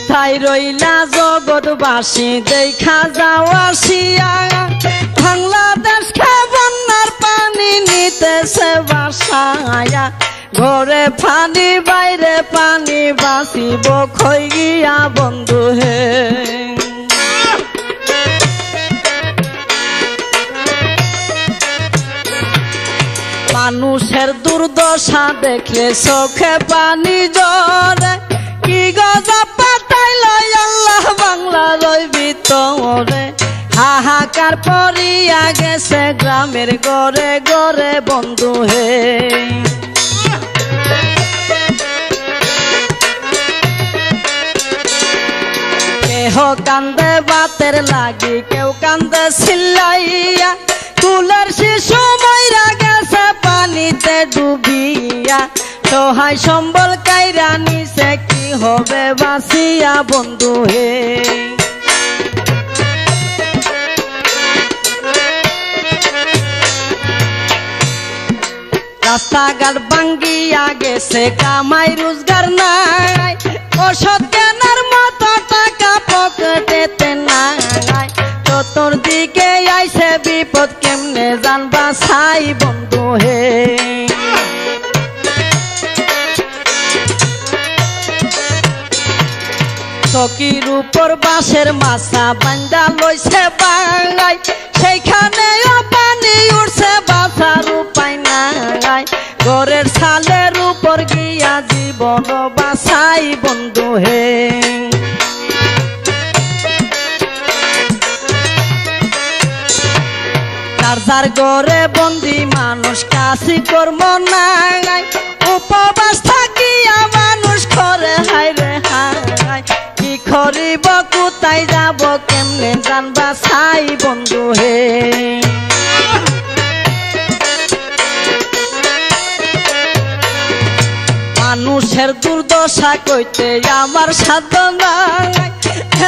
কোথায় রইলা জগৎবাসী দেখা যাও আসিয়া বাংলাদেশকে বন্যার পানি নিতেছে বাসায়া ঘরে পানি বাইরে পানি বাঁচিব কই গিয়া বন্ধু হে মানুষের দুর্দশা দেখলে চোখে পানি ঝরে কি গজব পাঠাইল আল্লাহ বাংলার ভিতরে হাহাকার পড়িয়া গেছে গ্রামের ঘরে ঘরে বন্ধু হে কেহ কান্দে বাতের লাগি কেউ কান্দে চিল্লাইয়া কুলের শিশু মইরা গেছে পানিতে ডুবিয়া সহায় সম্বল কাইরা নিছে কি হবে বাঁচিয়া বন্ধু হে রাস্তাঘাট ভাঙ্গিয়া গেছে কামাই রোজগার নাই ওষুধ কেনার মতো টাকা পকেটেতে নাই চতুর্দিকে আইছে বিপদ কেমনে জানবা ছাই বন্ধু হে চকির উপর বাঁশের মাছা বান্দা লইছে বাঙাই সেইখানে পানি উঠছে বাঁচার উপায় নাই ঘরের ছালের উপর গিয়া জীবন বাঁচাই বন্ধু হে যার ঘরে বন্দি মানুষ কাশি কর্ম নাই উপবাস থাকিয়া মানুষ করে হাইরে হাই কি করিব কোথায় যাব কেমনে জানবা ছাই বন্ধু হে মানুষের দুর্দশা কইতে আমার সাধ্য নাই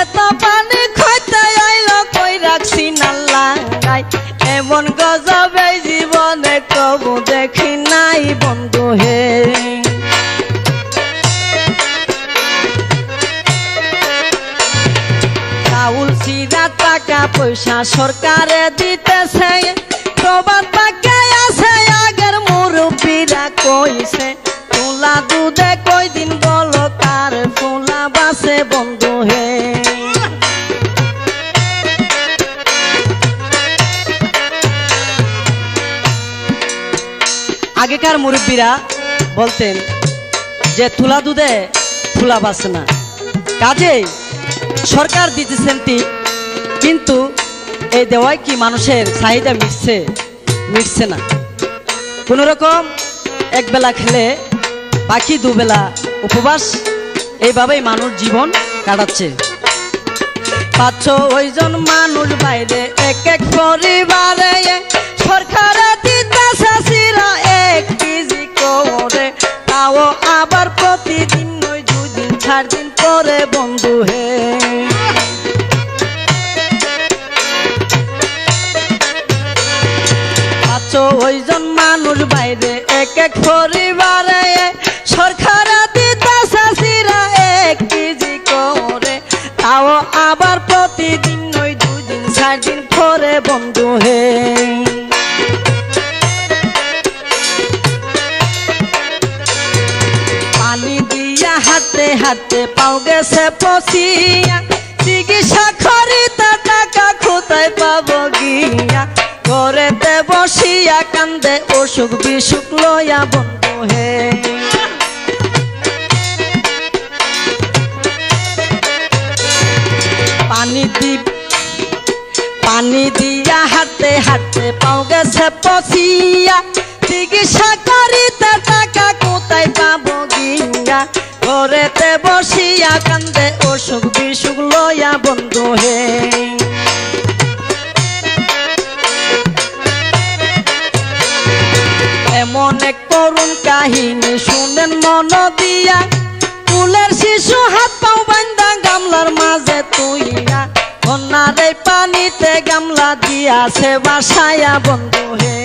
এত পানি খাইতে আইল কই রাখছি না লাগাই এমন গজব এই জীবনে কবু দেখি নাই বন্ধু হে চাউল চিরা টাকা পয়সা সরকারে দিতেছে প্রবাদ বাক্যে আছে আগের মুরব্বীরা কইছে ফুলা দুধে কই দিন বলো কার ফুলা বাসে বন্ধু হে আগেকার মুরব্বীরা বলতেন যে তুলা দুধে ফুলা বাসে না কাজেই সরকার দিতেছেন ঠিক কিন্তু এই দেওয়ায় কি মানুষের চাহিদা মিটছে না কোন রকম এক বেলা খেলে বাকি দুবেলা উপবাস এইভাবেই মানুষ জীবন কাটাচ্ছে 5-6 জন মানুষ বাইরে এক এক পরিবারে সরকারে দিতেছে চিরা 1 কেজি করে তাও আবার প্রতিদিন 2 দিন 4 দিন করে বন্ধু হে ওই জন মানুষ বাইরে এক এক পরিবারে সরকারে দিতেছে চিরা 1 কেজি করে তাও আবার প্রতিদিন 2 দিন 4 দিন করে বন্ধু হে পানি দিয়া হাতে হাতে পাও গেছে পচিয়া চিকিৎসা করিতে টাকা কোথায় পাবো গিয়া ঘরেতে বসিয়া কান্দে অসুখ বিসুখ লয়া বন্ধু হে পানি দিয়া হাতে হাতে পাও গেছে পচিয়া চিকিৎসা করিতে টাকা কোথায় পাবো গিয়া ঘরেতে বসিয়া কান্দে অসুখ বিসুখ লয়া বন্ধু হে এমন এক করুণ কাহিনী শুনেন মন দিয়া কুলের শিশু হাত পাও বান্ধা গামলার মাঝে তুইয়া কন্যারে পানিতে গামলা দিয়াছে বাসায়া বন্ধু হে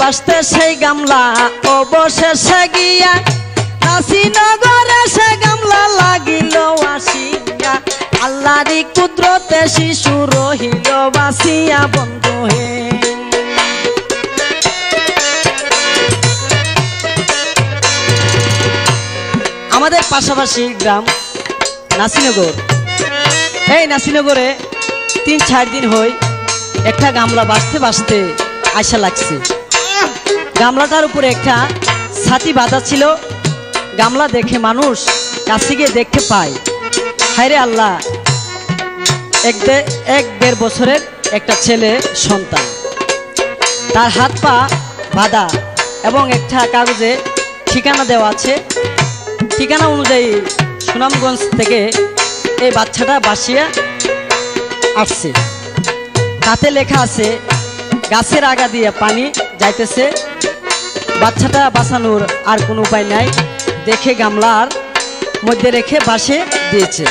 বাসতে সেই গামলা অবশেষে গিয়া নাসিনগরে সে গামলা লাগিল আসিয়া আল্লাহরি কুদরতে শিশু রহিল বাসিয়া বন্ধু হে। আমাদের পাশাপাশি গ্রাম নাসিনগর, এই নাসিনগরে ৩-৪ দিন হই একটা গামলা বাসতে বাসতে আশা লাগছে। গামলাটার উপরে একটা ছাতি বাঁধা ছিল। গামলা দেখে মানুষ কাছে গিয়ে দেখতে পায়, হায়রে আল্লাহ, ১-১.৫ বছরের একটা ছেলে সন্তান, তার হাত পা বাঁধা এবং একটা কাগজে ঠিকানা দেওয়া আছে। ঠিকানা অনুযায়ী সুনামগঞ্জ থেকে এই বাচ্চাটা বাসিয়া আসছে। তাতে লেখা আছে গাছের আগা দিয়ে পানি যাইতেছে, বাচ্চাটা বাঁচানোর আর কোনো উপায় নাই দেখে গামলার মধ্যে রেখে বাসে দিয়েছে।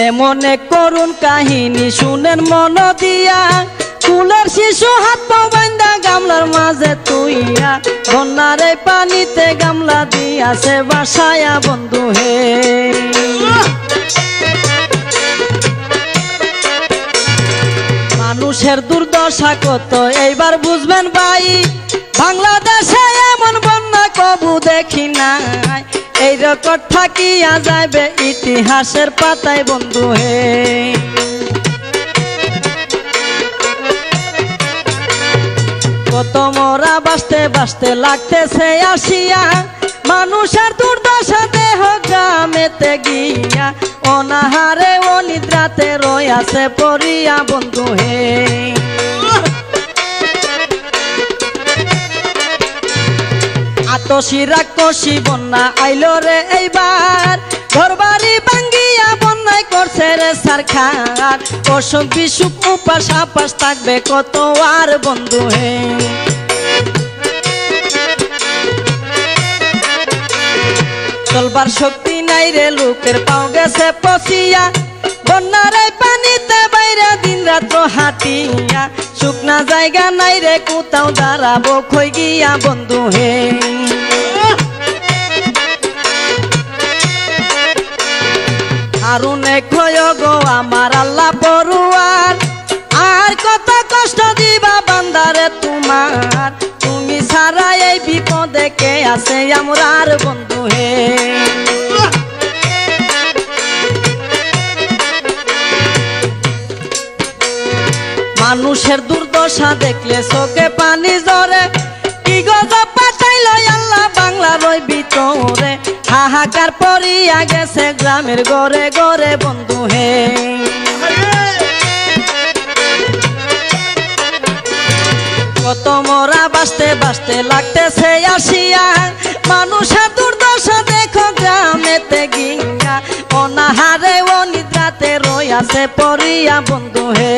এমনে করুণ কাহিনী শুনেন মন দিয়া, কুলের শিশু হাত পা বান্ধা গামলার মাঝে তুইয়া বন্যার এই পানিতে গামলা দিয়াছে বাসায়া বন্ধু হে। মানুষের দুর্দশা কত এইবার বুঝবেন ভাই, বাংলাদেশে এমন বন্যা কবু দেখি নাই, এই রেকর্ড থাকিয়া যাবে ইতিহাসের পাতায় বন্ধু হে। কত মোরা বাসতে বাসতে লাগতেছে আসিয়া, মানুষের দুর্দশা দেহ গ্রামেতে গিয়া অনাহারে অনিদ্রাতে রয়াছে পড়িয়া বন্ধু হে। আতসী রাক্ষসী বন্যা আইলো রে এইবার, ঘরবাড়ি ভাঙ্গিয়া বন্যায় করছে রে সরকার, অসুখ বিসুখ উপাস আপাস থাকবে কত আর বন্ধু হে। চলবার শক্তি নাই রে লোকের পাও গেছে পচিয়া, বন্যার এই পানিতে বাইরে দিন রাত্র হাঁটিয়া, শুকনা জায়গা নাই রে কোথাও দাঁড়াবো খই গিয়া বন্ধু হে। আরুনে খয় গো আমার আল্লাহ পড়ুয়ার, আর কত কষ্ট দিবা বান্দারে তোমার, তুমি ছাড়া এই বিপদে কে আছে আমরার বন্ধু হে। মানুষের দুর্দশা দেখলে চোখে পানি ঝরে, কি গজব পাঠাইল আল্লাহ বাংলার ওই ভিতরে, হাহাকার পড়িয়া গেছে গ্রামের ঘরে ঘরে বন্ধু হে। কত মোরা বাসতে বাসতে লাগতেছে আসিয়া, মানুষের দুর্দশা দেখো গ্রামেতে গিয়া অনাহারে অনিদ্রাতে রয়াছে পড়িয়া বন্ধু হে।